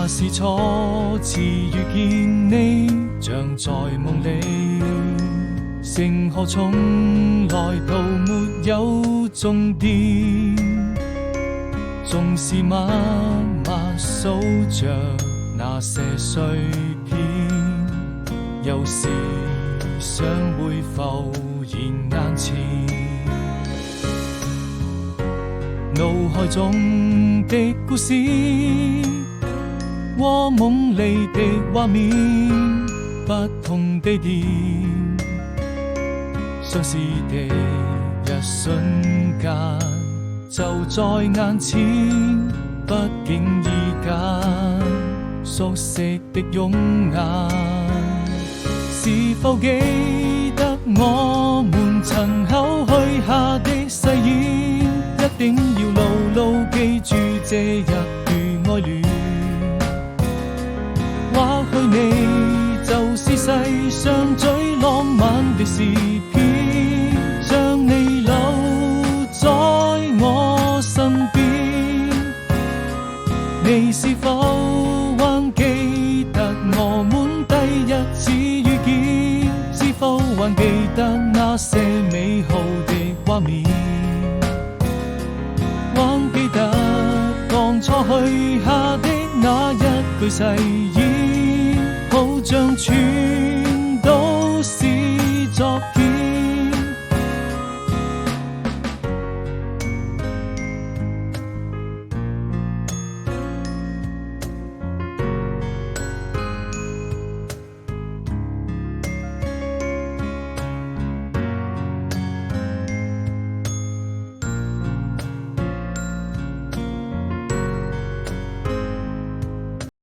那是初次遇見你，像在夢裏。星河從來都沒有終點，縱是默默數着那些碎片，有時想會浮現眼前。腦海中的故事和夢裏的畫面，不同地點，相似的一瞬間就在眼前，不經意間熟悉的容顏，是否記得我們曾口許下的誓言，一定要牢牢記住這一段愛戀。或許你就是世上最浪漫的詩篇，將你留在我身邊。你是否還記得我們第一次遇見？是否還記得那些美好的畫面？還記得當初許下的那一句誓言，好像傳